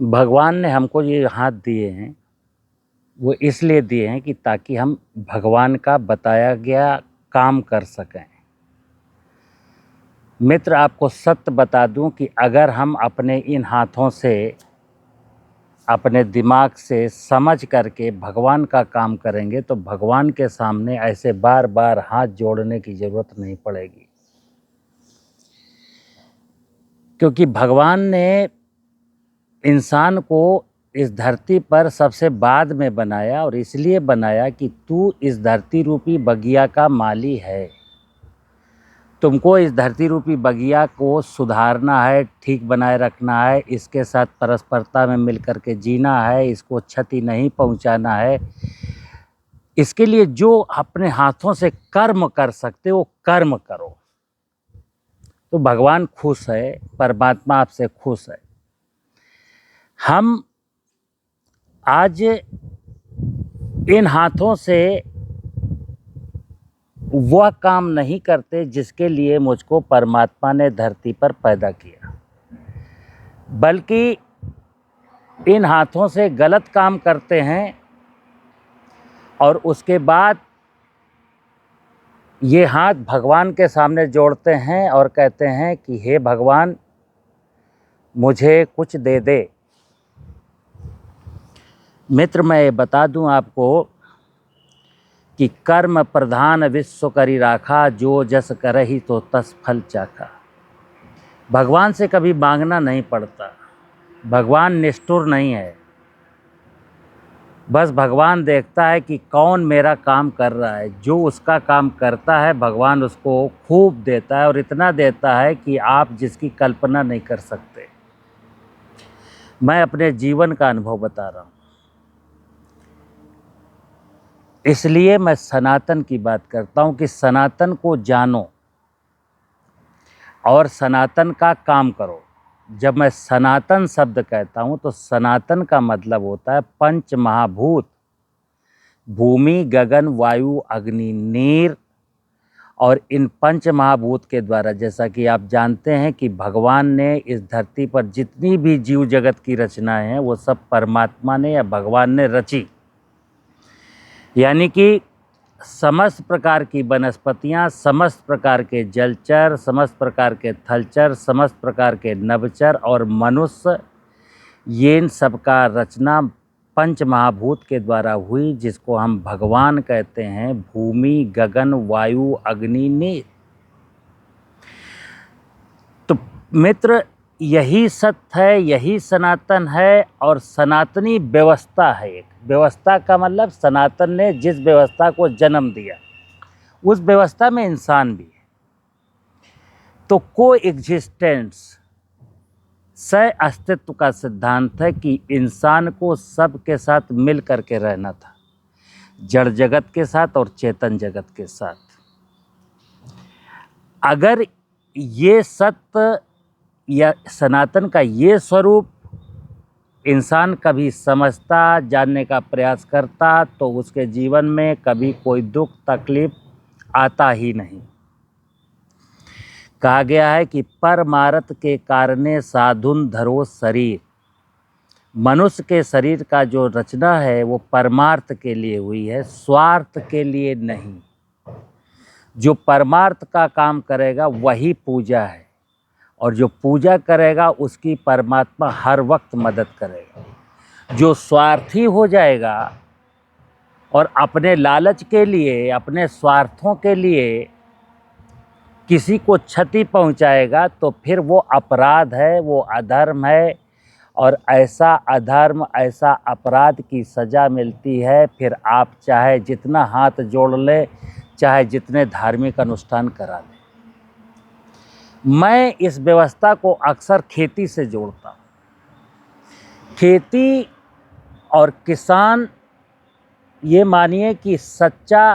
भगवान ने हमको ये हाथ दिए हैं, वो इसलिए दिए हैं कि ताकि हम भगवान का बताया गया काम कर सकें। मित्र, आपको सत्य बता दूं कि अगर हम अपने इन हाथों से, अपने दिमाग से समझ करके भगवान का काम करेंगे तो भगवान के सामने ऐसे बार बार हाथ जोड़ने की ज़रूरत नहीं पड़ेगी, क्योंकि भगवान ने इंसान को इस धरती पर सबसे बाद में बनाया और इसलिए बनाया कि तू इस धरती रूपी बगिया का माली है। तुमको इस धरती रूपी बगिया को सुधारना है, ठीक बनाए रखना है, इसके साथ परस्परता में मिल कर के जीना है, इसको क्षति नहीं पहुंचाना है। इसके लिए जो अपने हाथों से कर्म कर सकते हो कर्म करो, तो भगवान खुश है, परमात्मा आपसे खुश है। हम आज इन हाथों से वह काम नहीं करते जिसके लिए मुझको परमात्मा ने धरती पर पैदा किया, बल्कि इन हाथों से गलत काम करते हैं और उसके बाद ये हाथ भगवान के सामने जोड़ते हैं और कहते हैं कि हे भगवान, मुझे कुछ दे दे। मित्र, मैं ये बता दूं आपको कि कर्म प्रधान विश्व करी राखा, जो जस करहि तो तस फल चाखा। भगवान से कभी मांगना नहीं पड़ता, भगवान निष्ठुर नहीं है। बस भगवान देखता है कि कौन मेरा काम कर रहा है। जो उसका काम करता है भगवान उसको खूब देता है, और इतना देता है कि आप जिसकी कल्पना नहीं कर सकते। मैं अपने जीवन का अनुभव बता रहा हूँ, इसलिए मैं सनातन की बात करता हूँ कि सनातन को जानो और सनातन का काम करो। जब मैं सनातन शब्द कहता हूँ तो सनातन का मतलब होता है पंच महाभूत, भूमि, गगन, वायु, अग्नि, नीर। और इन पंच महाभूत के द्वारा, जैसा कि आप जानते हैं कि भगवान ने इस धरती पर जितनी भी जीव जगत की रचनाएं हैं वो सब परमात्मा ने या भगवान ने रची। यानी कि समस्त प्रकार की वनस्पतियाँ, समस्त प्रकार के जलचर, समस्त प्रकार के थलचर, समस्त प्रकार के नभचर और मनुष्य, ये इन सबका रचना पंच महाभूत के द्वारा हुई, जिसको हम भगवान कहते हैं। भूमि, गगन, वायु, अग्नि, नीर। तो मित्र, यही सत्य है, यही सनातन है और सनातनी व्यवस्था है। एक व्यवस्था का मतलब सनातन ने जिस व्यवस्था को जन्म दिया उस व्यवस्था में इंसान भी है। तो को एग्जिस्टेंस, सह अस्तित्व का सिद्धांत है कि इंसान को सबके साथ मिल करके रहना था, जड़ जगत के साथ और चेतन जगत के साथ। अगर ये सत्य या सनातन का ये स्वरूप इंसान कभी समझता, जानने का प्रयास करता, तो उसके जीवन में कभी कोई दुख तकलीफ आता ही नहीं। कहा गया है कि परमारथ के कारणे साधुन धरो शरीर। मनुष्य के शरीर का जो रचना है वो परमार्थ के लिए हुई है, स्वार्थ के लिए नहीं। जो परमार्थ का काम करेगा वही पूजा है, और जो पूजा करेगा उसकी परमात्मा हर वक्त मदद करेगा। जो स्वार्थी हो जाएगा और अपने लालच के लिए, अपने स्वार्थों के लिए किसी को क्षति पहुंचाएगा, तो फिर वो अपराध है, वो अधर्म है। और ऐसा अधर्म, ऐसा अपराध की सज़ा मिलती है। फिर आप चाहे जितना हाथ जोड़ ले, चाहे जितने धार्मिक अनुष्ठान करा लें। मैं इस व्यवस्था को अक्सर खेती से जोड़ता हूँ। खेती और किसान, ये मानिए कि सच्चा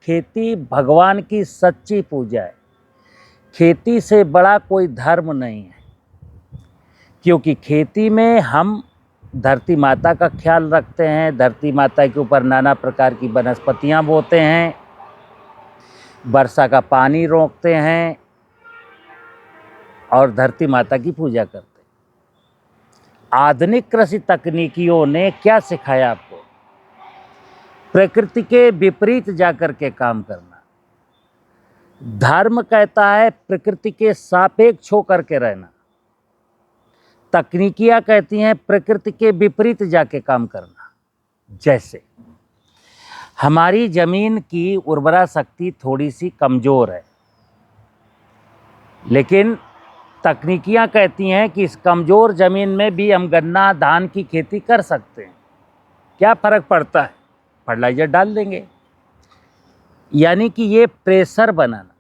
खेती भगवान की सच्ची पूजा है। खेती से बड़ा कोई धर्म नहीं है, क्योंकि खेती में हम धरती माता का ख्याल रखते हैं, धरती माता के ऊपर नाना प्रकार की वनस्पतियाँ बोते हैं, वर्षा का पानी रोकते हैं और धरती माता की पूजा करते हैं। आधुनिक कृषि तकनीकियों ने क्या सिखाया आपको? प्रकृति के विपरीत जाकर के काम करना। धर्म कहता है प्रकृति के सापेक्ष होकर के रहना। तकनीकियां कहती हैं प्रकृति के विपरीत जाके काम करना। जैसे हमारी जमीन की उर्वरा शक्ति थोड़ी सी कमज़ोर है, लेकिन तकनीकियां कहती हैं कि इस कमज़ोर ज़मीन में भी हम गन्ना धान की खेती कर सकते हैं। क्या फ़र्क पड़ता है? फर्टिलाइज़र डाल देंगे। यानी कि ये प्रेशर बनाना,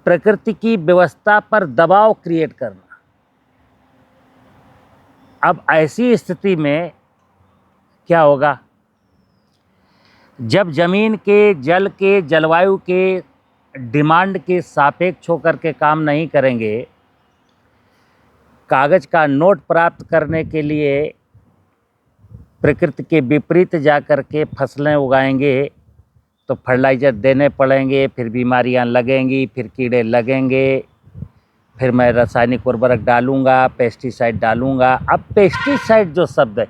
प्रकृति की व्यवस्था पर दबाव क्रिएट करना। अब ऐसी स्थिति में क्या होगा? जब ज़मीन के, जल के, जलवायु के डिमांड के सापेक्ष होकर के काम नहीं करेंगे, कागज़ का नोट प्राप्त करने के लिए प्रकृति के विपरीत जाकर के फसलें उगाएंगे, तो फर्टिलाइज़र देने पड़ेंगे, फिर बीमारियां लगेंगी, फिर कीड़े लगेंगे, फिर मैं रासायनिक उर्वरक डालूँगा, पेस्टिसाइड डालूँगा। अब पेस्टिसाइड जो शब्द है,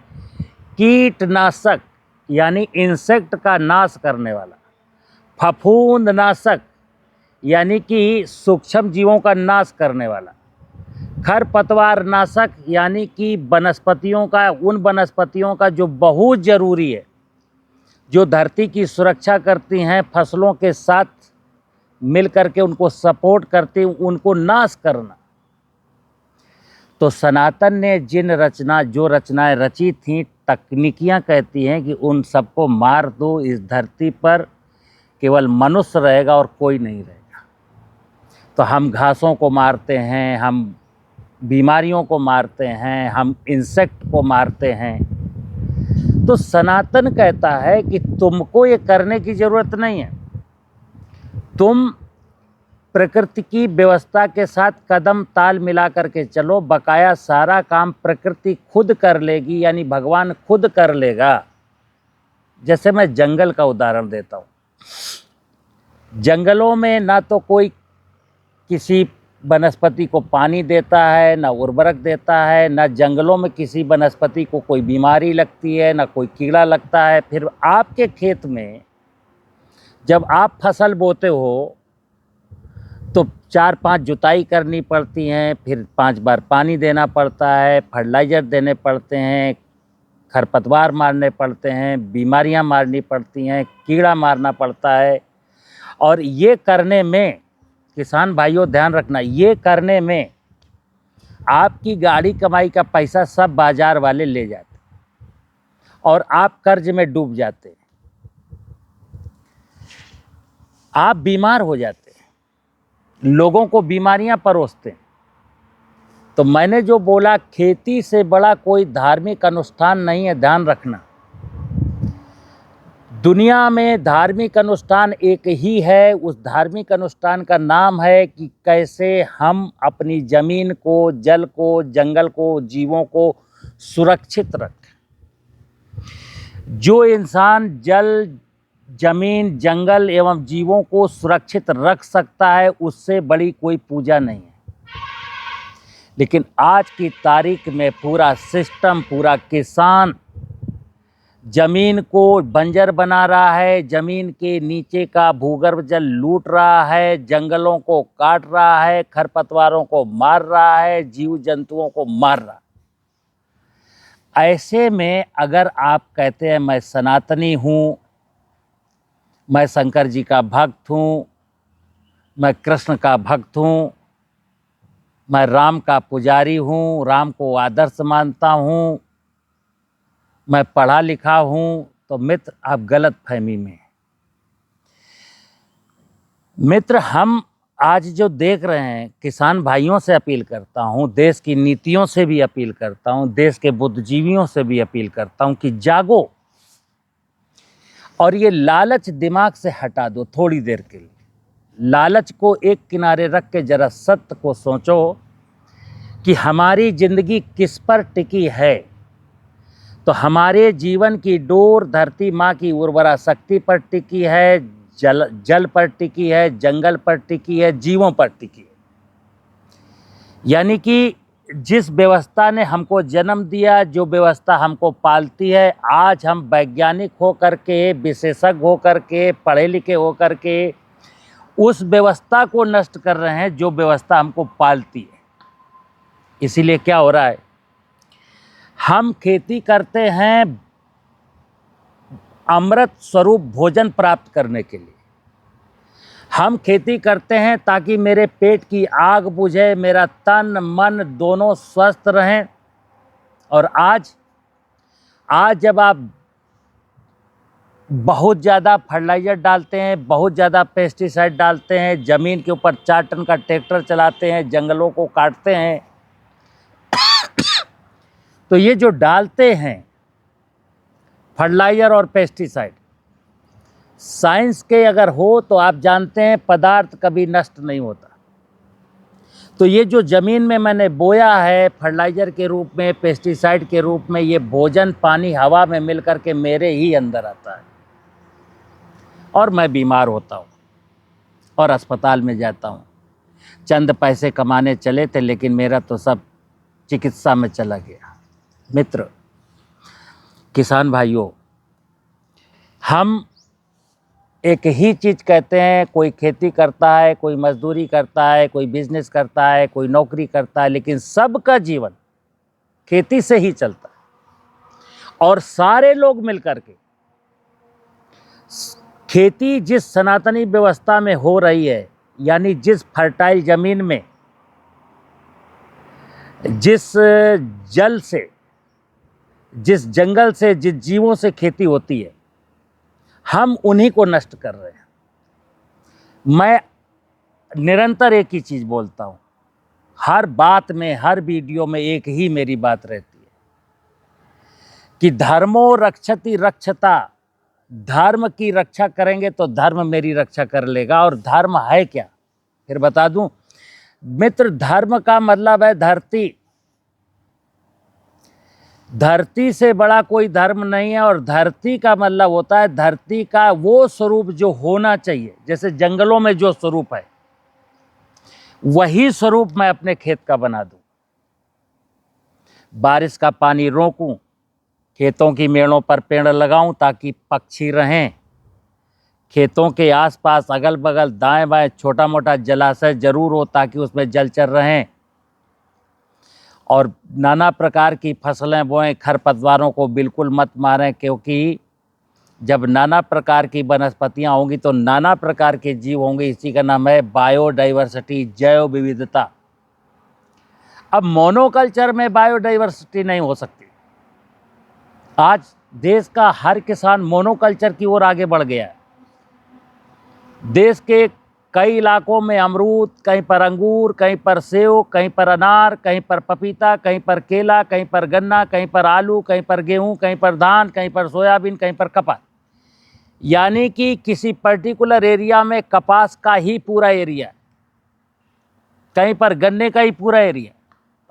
कीटनाशक यानी इंसेक्ट का नाश करने वाला, फफूंदनाशक यानी कि सूक्ष्म जीवों का नाश करने वाला, खरपतवार नाशक यानी कि वनस्पतियों का, उन वनस्पतियों का जो बहुत ज़रूरी है, जो धरती की सुरक्षा करती हैं, फसलों के साथ मिल करके उनको सपोर्ट करती, उनको नाश करना। तो सनातन ने जो रचनाएं रची थीं, तकनीकियां कहती हैं कि उन सबको मार दो। इस धरती पर केवल मनुष्य रहेगा और कोई नहीं रहेगा। तो हम घासों को मारते हैं, हम बीमारियों को मारते हैं, हम इंसेक्ट को मारते हैं। तो सनातन कहता है कि तुमको ये करने की ज़रूरत नहीं है। तुम प्रकृति की व्यवस्था के साथ कदम ताल मिला करके चलो, बकाया सारा काम प्रकृति खुद कर लेगी, यानी भगवान खुद कर लेगा। जैसे मैं जंगल का उदाहरण देता हूँ। जंगलों में ना तो कोई किसी वनस्पति को पानी देता है, ना उर्वरक देता है, ना जंगलों में किसी वनस्पति को कोई बीमारी लगती है, ना कोई कीड़ा लगता है। फिर आपके खेत में जब आप फसल बोते हो तो 4-5 जुताई करनी पड़ती हैं, फिर 5 बार पानी देना पड़ता है, फर्टिलाइज़र देने पड़ते हैं, खरपतवार मारने पड़ते हैं, बीमारियां मारनी पड़ती हैं, कीड़ा मारना पड़ता है। और ये करने में, किसान भाइयों ध्यान रखना, ये करने में आपकी गाड़ी कमाई का पैसा सब बाजार वाले ले जाते और आप कर्ज में डूब जाते, आप बीमार हो जाते, लोगों को बीमारियां परोसते। तो मैंने जो बोला, खेती से बड़ा कोई धार्मिक अनुष्ठान नहीं है, ध्यान रखना। दुनिया में धार्मिक अनुष्ठान एक ही है। उस धार्मिक अनुष्ठान का नाम है कि कैसे हम अपनी ज़मीन को, जल को, जंगल को, जीवों को सुरक्षित रखें। जो इंसान जल, जमीन, जंगल एवं जीवों को सुरक्षित रख सकता है, उससे बड़ी कोई पूजा नहीं है। लेकिन आज की तारीख में पूरा सिस्टम, पूरा किसान जमीन को बंजर बना रहा है, जमीन के नीचे का भूगर्भ जल लूट रहा है, जंगलों को काट रहा है, खरपतवारों को मार रहा है, जीव जंतुओं को मार रहा है। ऐसे में अगर आप कहते हैं मैं सनातनी हूँ, मैं शंकर जी का भक्त हूँ, मैं कृष्ण का भक्त हूँ, मैं राम का पुजारी हूँ, राम को आदर्श मानता हूँ, मैं पढ़ा लिखा हूँ, तो मित्र आप गलत फहमी में हैं। मित्र, हम आज जो देख रहे हैं, किसान भाइयों से अपील करता हूँ, देश की नीतियों से भी अपील करता हूँ, देश के बुद्धिजीवियों से भी अपील करता हूँ कि जागो और ये लालच दिमाग से हटा दो थोड़ी देर के लिए। लालच को एक किनारे रख के जरा सत्य को सोचो कि हमारी ज़िंदगी किस पर टिकी है। तो हमारे जीवन की डोर धरती माँ की उर्वरा शक्ति पर टिकी है, जल पर टिकी है, जंगल पर टिकी है, जीवों पर टिकी है। यानी कि जिस व्यवस्था ने हमको जन्म दिया, जो व्यवस्था हमको पालती है, आज हम वैज्ञानिक हो करके, विशेषज्ञ हो करके, पढ़े लिखे हो करके उस व्यवस्था को नष्ट कर रहे हैं जो व्यवस्था हमको पालती है। इसीलिए क्या हो रहा है, हम खेती करते हैं अमृत स्वरूप भोजन प्राप्त करने के लिए। हम खेती करते हैं ताकि मेरे पेट की आग बुझे, मेरा तन मन दोनों स्वस्थ रहें। और आज जब आप बहुत ज़्यादा फर्टिलाइज़र डालते हैं, बहुत ज़्यादा पेस्टिसाइड डालते हैं, ज़मीन के ऊपर 4 टन का ट्रैक्टर चलाते हैं, जंगलों को काटते हैं, तो ये जो डालते हैं फर्टिलाइज़र और पेस्टिसाइड, साइंस के अगर हो तो आप जानते हैं पदार्थ कभी नष्ट नहीं होता। तो ये जो ज़मीन में मैंने बोया है फर्टिलाइज़र के रूप में, पेस्टिसाइड के रूप में, ये भोजन पानी हवा में मिल कर के मेरे ही अंदर आता है और मैं बीमार होता हूँ और अस्पताल में जाता हूँ। चंद पैसे कमाने चले थे लेकिन मेरा तो सब चिकित्सा में चला गया। मित्र, किसान भाइयों, हम एक ही चीज़ कहते हैं, कोई खेती करता है, कोई मजदूरी करता है, कोई बिजनेस करता है, कोई नौकरी करता है, लेकिन सबका जीवन खेती से ही चलता है। और सारे लोग मिलकर के खेती जिस सनातनी व्यवस्था में हो रही है, यानी जिस फर्टाइल ज़मीन में, जिस जल से, जिस जंगल से, जिस जीवों से खेती होती है, हम उन्हीं को नष्ट कर रहे हैं। मैं निरंतर एक ही चीज़ बोलता हूँ, हर बात में, हर वीडियो में एक ही मेरी बात रहती है कि धर्मो रक्षति रक्षता, धर्म की रक्षा करेंगे तो धर्म मेरी रक्षा कर लेगा। और धर्म है क्या, फिर बता दूं मित्र, धर्म का मतलब है धरती। धरती से बड़ा कोई धर्म नहीं है। और धरती का मतलब होता है धरती का वो स्वरूप जो होना चाहिए। जैसे जंगलों में जो स्वरूप है वही स्वरूप मैं अपने खेत का बना दूं। बारिश का पानी रोकूं, खेतों की मेड़ों पर पेड़ लगाऊं ताकि पक्षी रहें, खेतों के आसपास अगल बगल दाएं बाएं छोटा मोटा जलाशय जरूर हो ताकि उसमें जलचर रहें, और नाना प्रकार की फसलें बोएं, खरपतवारों को बिल्कुल मत मारें, क्योंकि जब नाना प्रकार की वनस्पतियां होंगी तो नाना प्रकार के जीव होंगे। इसी का नाम है बायोडाइवर्सिटी, जैव विविधता। अब मोनोकल्चर में बायोडाइवर्सिटी नहीं हो सकती। आज देश का हर किसान मोनोकल्चर की ओर आगे बढ़ गया है। देश के कई इलाकों में अमरूद, कहीं पर अंगूर, कहीं पर सेब, कहीं पर अनार, कहीं पर पपीता, कहीं पर केला, कहीं पर गन्ना, कहीं पर आलू, कहीं पर गेहूं, कहीं पर धान, कहीं पर सोयाबीन, कहीं पर कपास। यानी कि किसी पर्टिकुलर एरिया में कपास का ही पूरा एरिया, कहीं पर गन्ने का ही पूरा एरिया।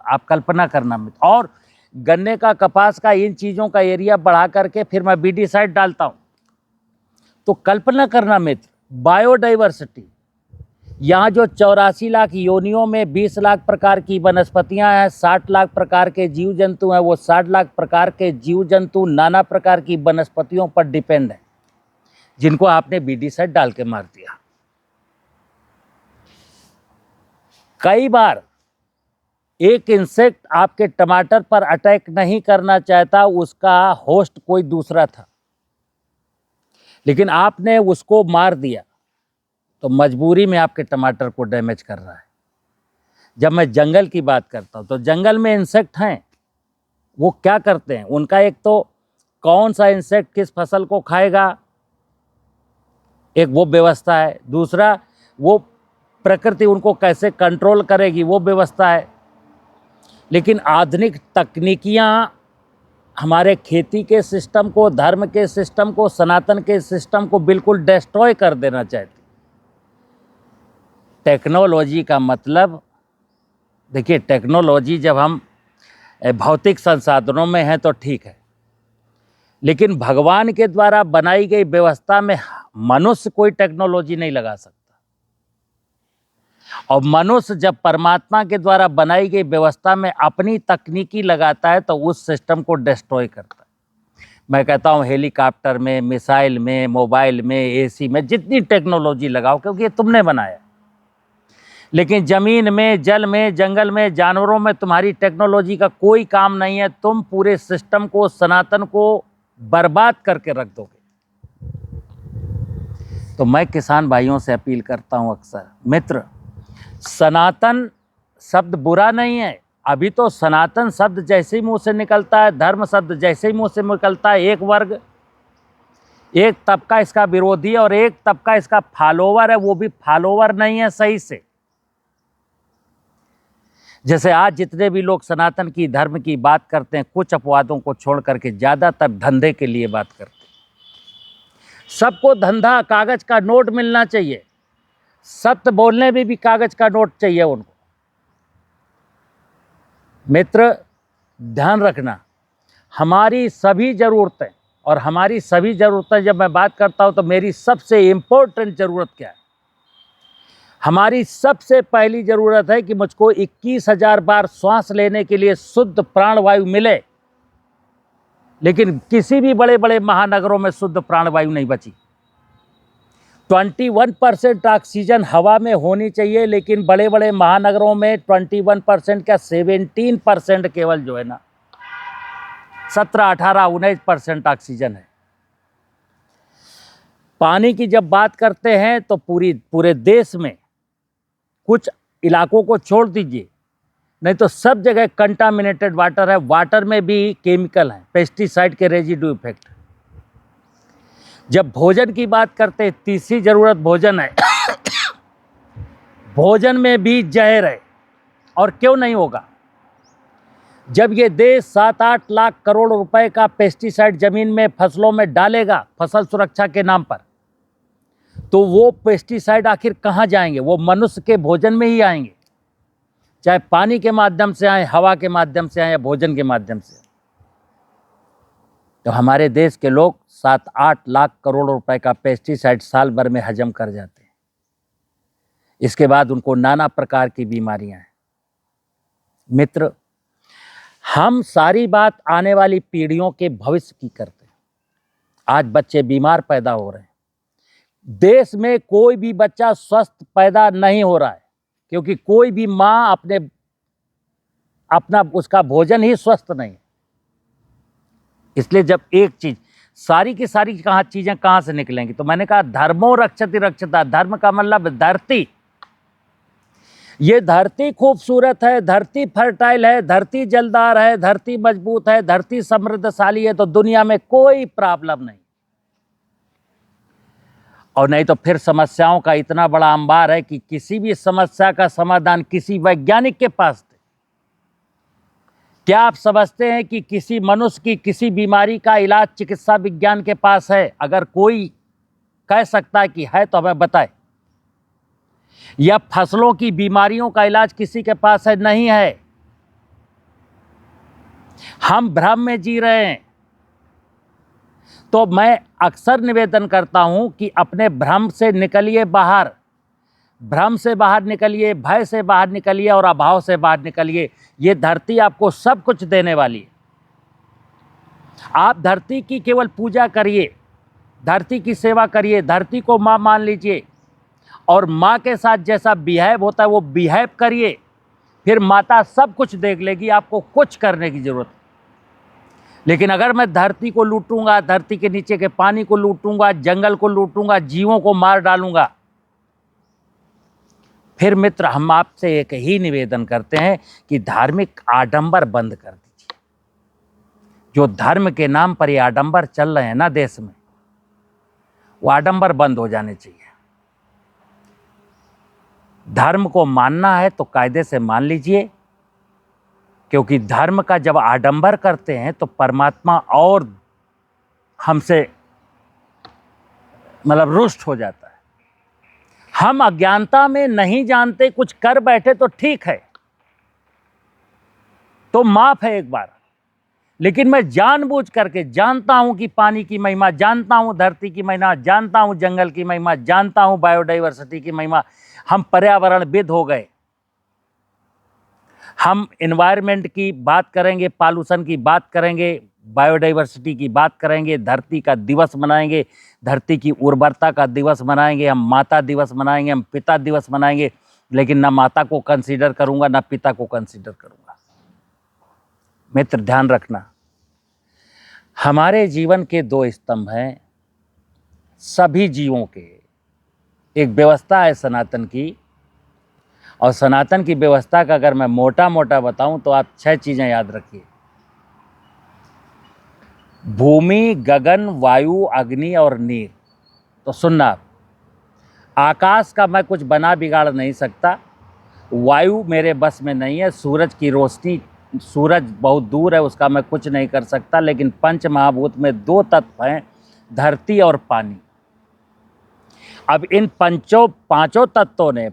आप कल्पना करना मित्र। और गन्ने का, कपास का, इन चीज़ों का एरिया बढ़ा करके फिर मैं वीडीसाइड डालता हूँ। तो कल्पना करना मित्र, बायोडाइवर्सिटी, यहाँ जो 84 लाख योनियों में 20 लाख प्रकार की वनस्पतियाँ हैं, 60 लाख प्रकार के जीव जंतु हैं, वो 60 लाख प्रकार के जीव जंतु नाना प्रकार की वनस्पतियों पर डिपेंड है, जिनको आपने वीडीसाइड डाल के मार दिया। कई बार एक इंसेक्ट आपके टमाटर पर अटैक नहीं करना चाहता, उसका होस्ट कोई दूसरा था, लेकिन आपने उसको मार दिया तो मजबूरी में आपके टमाटर को डैमेज कर रहा है। जब मैं जंगल की बात करता हूँ तो जंगल में इंसेक्ट हैं, वो क्या करते हैं, उनका एक तो कौन सा इंसेक्ट किस फसल को खाएगा, एक वो व्यवस्था है। दूसरा, वो प्रकृति उनको कैसे कंट्रोल करेगी, वो व्यवस्था है। लेकिन आधुनिक तकनीकियाँ हमारे खेती के सिस्टम को, धर्म के सिस्टम को, सनातन के सिस्टम को बिल्कुल डिस्ट्रॉय कर देना चाहती। टेक्नोलॉजी का मतलब, देखिए, टेक्नोलॉजी जब हम भौतिक संसाधनों में हैं तो ठीक है, लेकिन भगवान के द्वारा बनाई गई व्यवस्था में मनुष्य कोई टेक्नोलॉजी नहीं लगा सकता। और मनुष्य जब परमात्मा के द्वारा बनाई गई व्यवस्था में अपनी तकनीकी लगाता है तो उस सिस्टम को डिस्ट्रॉय करता है। मैं कहता हूँ हेलीकॉप्टर में, मिसाइल में, मोबाइल में, एसी में जितनी टेक्नोलॉजी लगाओ, क्योंकि ये तुमने बनाया। लेकिन ज़मीन में, जल में, जंगल में, जानवरों में तुम्हारी टेक्नोलॉजी का कोई काम नहीं है। तुम पूरे सिस्टम को, सनातन को बर्बाद करके रख दोगे। तो मैं किसान भाइयों से अपील करता हूँ अक्सर, मित्र, सनातन शब्द बुरा नहीं है। अभी तो सनातन शब्द जैसे ही मुंह से निकलता है, धर्म शब्द जैसे ही मुंह से निकलता है, एक वर्ग, एक तबका इसका विरोधी और एक तबका इसका फॉलोवर है। वो भी फॉलोवर नहीं है सही से। जैसे आज जितने भी लोग सनातन की, धर्म की बात करते हैं, कुछ अपवादों को छोड़ करके ज़्यादातर धंधे के लिए बात करते हैं। सबको धंधा, कागज का नोट मिलना चाहिए। सत्य बोलने में भी कागज का नोट चाहिए उनको। मित्र, ध्यान रखना, हमारी सभी ज़रूरतें, और हमारी सभी ज़रूरतें जब मैं बात करता हूँ तो मेरी सबसे इम्पोर्टेंट ज़रूरत क्या है? हमारी सबसे पहली ज़रूरत है कि मुझको 21,000 बार श्वास लेने के लिए शुद्ध प्राणवायु मिले। लेकिन किसी भी बड़े बड़े महानगरों में शुद्ध प्राणवायु नहीं बची। 21% ऑक्सीजन हवा में होनी चाहिए, लेकिन बड़े बड़े महानगरों में 21% क्या 17% केवल जो है ना, 17, 18, 19% ऑक्सीजन है। पानी की जब बात करते हैं तो पूरे देश में, कुछ इलाकों को छोड़ दीजिए, नहीं तो सब जगह कंटामिनेटेड वाटर है। वाटर में भी केमिकल है, पेस्टिसाइड के रेजिड्यू इफेक्ट। जब भोजन की बात करते हैं, तीसरी जरूरत भोजन है। भोजन में भी जहर है। और क्यों नहीं होगा? जब ये देश 7-8 लाख करोड़ रुपए का पेस्टिसाइड जमीन में, फसलों में डालेगा फसल सुरक्षा के नाम पर, तो वो पेस्टिसाइड आखिर कहाँ जाएंगे? वो मनुष्य के भोजन में ही आएंगे, चाहे पानी के माध्यम से आए, हवा के माध्यम से आए या भोजन के माध्यम से। तो हमारे देश के लोग 7-8 लाख करोड़ रुपए का पेस्टिसाइड साल भर में हजम कर जाते हैं। इसके बाद उनको नाना प्रकार की बीमारियां हैं। मित्र, हम सारी बात आने वाली पीढ़ियों के भविष्य की करते हैं। आज बच्चे बीमार पैदा हो रहे हैं। देश में कोई भी बच्चा स्वस्थ पैदा नहीं हो रहा है, क्योंकि कोई भी माँ अपना उसका भोजन ही स्वस्थ नहीं है। इसलिए जब एक चीज, सारी की सारी चीजें कहां से निकलेंगी? तो मैंने कहा धर्मो रक्षति रक्षता। धर्म का मतलब धरती। ये धरती खूबसूरत है, धरती फर्टाइल है, धरती जलदार है, धरती मजबूत है, धरती समृद्धशाली है, तो दुनिया में कोई प्रॉब्लम नहीं। और नहीं तो फिर समस्याओं का इतना बड़ा अंबार है कि किसी भी समस्या का समाधान किसी वैज्ञानिक के पास थे। क्या आप समझते हैं कि किसी मनुष्य की किसी बीमारी का इलाज चिकित्सा विज्ञान के पास है? अगर कोई कह सकता है कि है तो हमें बताए। या फसलों की बीमारियों का इलाज किसी के पास है? नहीं है। हम भ्रम में जी रहे हैं। तो मैं अक्सर निवेदन करता हूं कि अपने भ्रम से निकलिए बाहर। भ्रम से बाहर निकलिए, भय से बाहर निकलिए और अभाव से बाहर निकलिए। ये धरती आपको सब कुछ देने वाली है। आप धरती की केवल पूजा करिए, धरती की सेवा करिए, धरती को माँ मान लीजिए और माँ के साथ जैसा बिहेव होता है वो बिहेव करिए। फिर माता सब कुछ देख लेगी, आपको कुछ करने की जरूरत। लेकिन अगर मैं धरती को लूटूंगा, धरती के नीचे के पानी को लूटूंगा, जंगल को लूटूंगा, जीवों को मार डालूंगा, फिर मित्र हम आपसे एक ही निवेदन करते हैं कि धार्मिक आडंबर बंद कर दीजिए। जो धर्म के नाम पर ये आडंबर चल रहे हैं ना देश में, वो आडंबर बंद हो जाने चाहिए। धर्म को मानना है तो कायदे से मान लीजिए, क्योंकि धर्म का जब आडंबर करते हैं तो परमात्मा और हमसे मतलब रुष्ट हो जाता है। हम अज्ञानता में नहीं जानते, कुछ कर बैठे तो ठीक है, तो माफ है एक बार। लेकिन मैं जानबूझ करके जानता हूं कि पानी की महिमा, जानता हूं धरती की महिमा, जानता हूं जंगल की महिमा, जानता हूं बायोडाइवर्सिटी की महिमा। हम पर्यावरणविद हो गए। हम एनवायरनमेंट की बात करेंगे, पॉल्यूशन की बात करेंगे, बायोडाइवर्सिटी की बात करेंगे, धरती का दिवस मनाएंगे, धरती की उर्वरता का दिवस मनाएंगे, हम माता दिवस मनाएंगे, हम पिता दिवस मनाएंगे, लेकिन ना माता को कंसीडर करूंगा ना पिता को कंसीडर करूंगा। मित्र ध्यान रखना, हमारे जीवन के दो स्तंभ हैं सभी जीवों के। एक व्यवस्था है सनातन की, और सनातन की व्यवस्था का अगर मैं मोटा मोटा बताऊं तो आप 6 चीजें याद रखिए। भूमि, गगन, वायु, अग्नि और नीर। तो सुनना, आकाश का मैं कुछ बना बिगाड़ नहीं सकता, वायु मेरे बस में नहीं है, सूरज की रोशनी, सूरज बहुत दूर है, उसका मैं कुछ नहीं कर सकता, लेकिन पंच महाभूत में 2 तत्व हैं, धरती और पानी। अब इन पांचों तत्वों ने,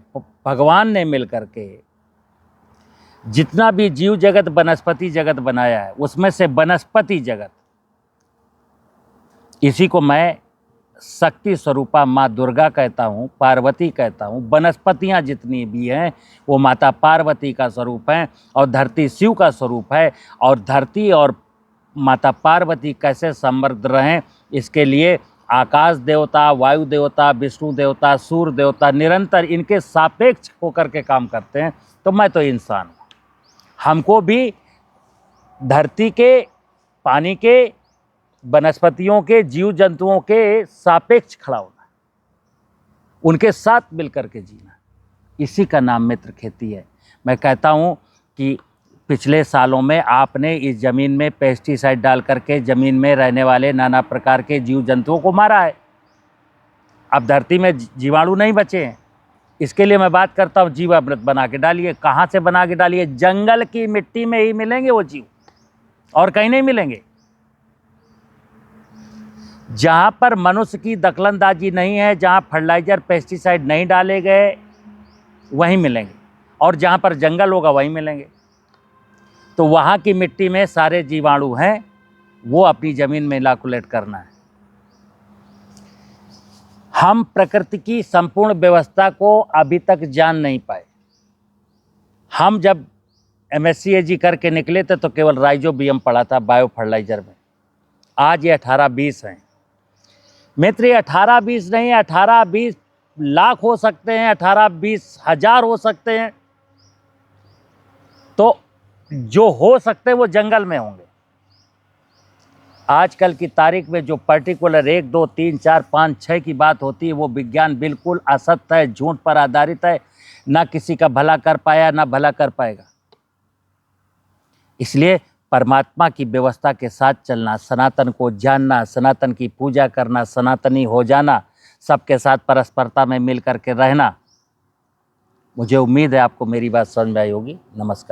भगवान ने मिलकर के जितना भी जीव जगत, वनस्पति जगत बनाया है, उसमें से वनस्पति जगत, इसी को मैं शक्ति स्वरूपा माँ दुर्गा कहता हूँ, पार्वती कहता हूँ। वनस्पतियाँ जितनी भी हैं वो माता पार्वती का स्वरूप हैं, और धरती शिव का स्वरूप है। और धरती और माता पार्वती कैसे समृद्ध रहें, इसके लिए आकाश देवता, वायु देवता, विष्णु देवता, सूर्य देवता निरंतर इनके सापेक्ष होकर के काम करते हैं। तो मैं तो इंसान हूँ, हमको भी धरती के, पानी के, वनस्पतियों के, जीव जंतुओं के सापेक्ष खड़ा होना, उनके साथ मिलकर के जीना, इसी का नाम मित्र खेती है। मैं कहता हूँ कि पिछले सालों में आपने इस ज़मीन में पेस्टिसाइड डाल करके ज़मीन में रहने वाले नाना प्रकार के जीव जंतुओं को मारा है। अब धरती में जीवाणु नहीं बचे हैं। इसके लिए मैं बात करता हूँ, जीवामृत बना के डालिए। कहाँ से बना के डालिए? जंगल की मिट्टी में ही मिलेंगे वो जीव, और कहीं नहीं मिलेंगे। जहाँ पर मनुष्य की दखलंदाजी नहीं है, जहाँ फर्टिलाइजर पेस्टिसाइड नहीं डाले गए, वहीं मिलेंगे, और जहाँ पर जंगल होगा वहीं मिलेंगे। तो वहाँ की मिट्टी में सारे जीवाणु हैं, वो अपनी ज़मीन में इनॉकुलेट करना है। हम प्रकृति की संपूर्ण व्यवस्था को अभी तक जान नहीं पाए। हम जब MSc करके निकले थे तो केवल राइजोबियम पढ़ा था बायो फर्टिलाइजर में। आज ये 18-20 हैं। मित्र, 18-20 नहीं, 18-20 लाख हो सकते हैं, 18-20 हजार हो सकते हैं। तो जो हो सकते हैं वो जंगल में होंगे। आजकल की तारीख में जो पर्टिकुलर 1, 2, 3, 4, 5, 6 की बात होती है, वो विज्ञान बिल्कुल असत्य है, झूठ पर आधारित है। ना किसी का भला कर पाया, ना भला कर पाएगा। इसलिए परमात्मा की व्यवस्था के साथ चलना, सनातन को जानना, सनातन की पूजा करना, सनातनी हो जाना, सबके साथ परस्परता में मिल करके रहना। मुझे उम्मीद है आपको मेरी बात समझ में आई होगी। नमस्कार।